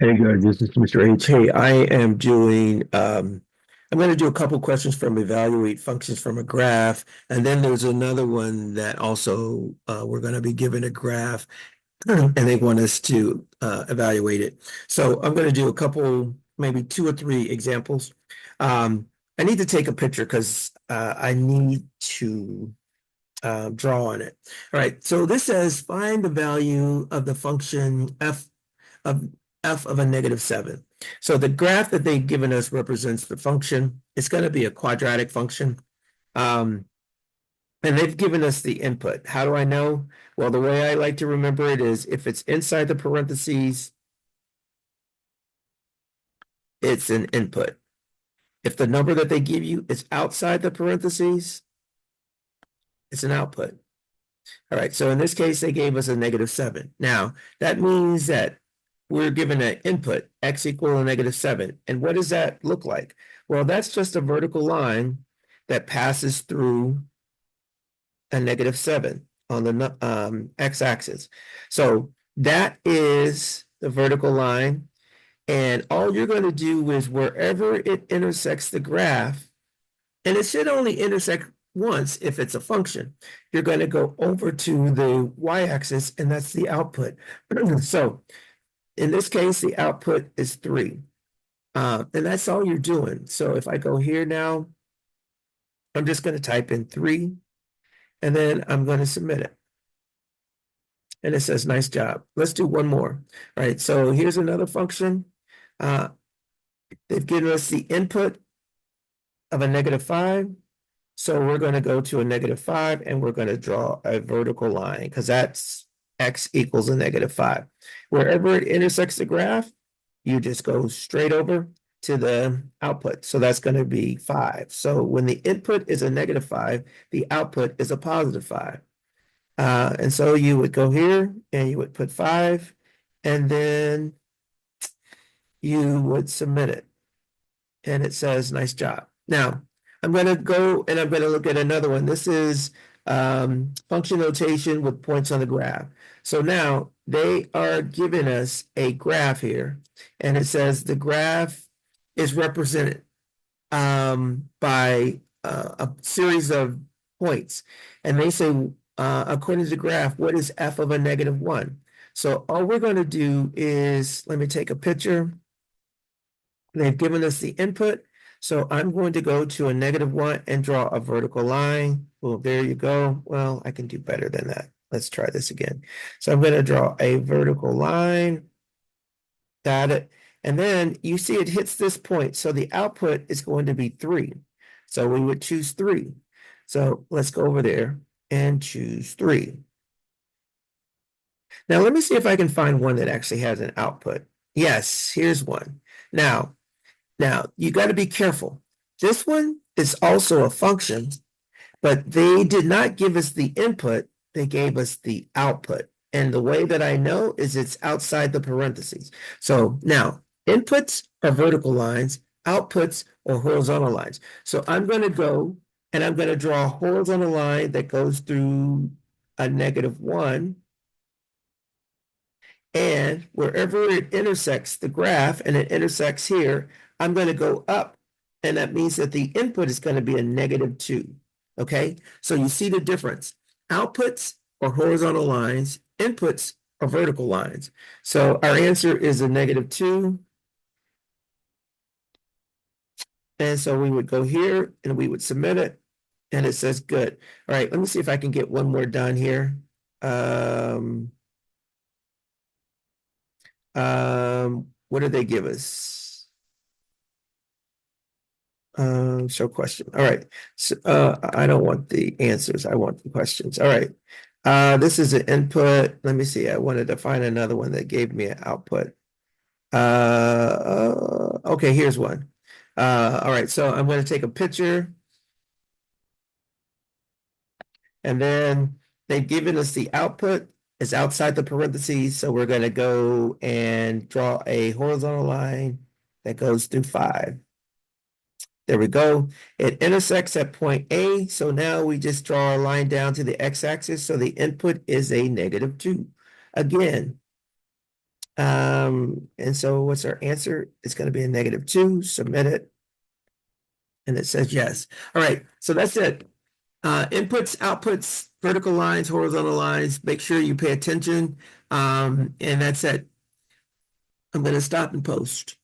Hey guys, this is Mr. H. Hey, I am doing, I'm going to do a couple questions from evaluate functions from a graph. And then there's another one that also we're going to be given a graph and they want us to evaluate it. So I'm going to do a couple, maybe two or three examples. I need to take a picture because I need to draw on it. All right, so this says find the value of the function of f of a -7. So the graph that they've given us represents the function. It's going to be a quadratic function. Um, and they've given us the input. How do I know? Well, the way I like to remember it is if it's inside the parentheses, it's an input. If the number that they give you is outside the parentheses, it's an output. All right, so in this case, they gave us a -7. Now, that means that we're given an input, x equal to -7. And what does that look like? Well, that's just a vertical line that passes through a -7 on the x-axis. So that is the vertical line. And all you're going to do is wherever it intersects the graph, and it should only intersect once if it's a function, you're going to go over to the y-axis, and that's the output. So in this case, the output is 3. And that's all you're doing. So if I go here now, I'm just going to type in 3, and then I'm going to submit it. And it says, nice job. Let's do one more. All right, so here's another function. They've given us the input of a -5. So we're going to go to a -5, and we're going to draw a vertical line because that's x equals a -5. Wherever it intersects the graph, you just go straight over to the output. So that's going to be 5. So when the input is a -5, the output is a +5. And so you would go here and you would put 5, and then you would submit it. And it says, nice job. Now, I'm going to go and I'm going to look at another one. This is function notation with points on the graph. So now they are giving us a graph here, and it says the graph is represented by a series of points. And they say, according to the graph, what is f of a -1? So all we're going to do is, let me take a picture. They've given us the input. So I'm going to go to a -1 and draw a vertical line. Well, there you go. Well, I can do better than that. Let's try this again. So I'm going to draw a vertical line. Got it. And then you see it hits this point. So the output is going to be 3. So we would choose 3. So let's go over there and choose 3. Now let me see if I can find one that actually has an output. Yes, here's one. Now you got to be careful. This one is also a function, but they did not give us the input. They gave us the output. And the way that I know is it's outside the parentheses. So now inputs are vertical lines, outputs are horizontal lines. So I'm going to go and I'm going to draw a horizontal line that goes through a -1. And wherever it intersects the graph, and it intersects here, I'm going to go up. And that means that the input is going to be a -2. Okay, so you see the difference. Outputs are horizontal lines, inputs are vertical lines. So our answer is a -2. And so we would go here and we would submit it. And it says good. All right, let me see if I can get one more done here. What did they give us? Show question. All right. So, I don't want the answers. I want the questions. All right. This is an input. Let me see. I wanted to find another one that gave me an output. Okay, here's one. All right. So I'm going to take a picture, and then they've given us the output. It's outside the parentheses. So we're going to go and draw a horizontal line that goes through 5. There we go. It intersects at point A. So now we just draw a line down to the x-axis. So the input is a -2. Again, And so what's our answer? It's going to be a -2. Submit it. And it says yes. All right, so that's it. Inputs, outputs, vertical lines, horizontal lines. Make sure you pay attention. And that's it. I'm going to stop and post.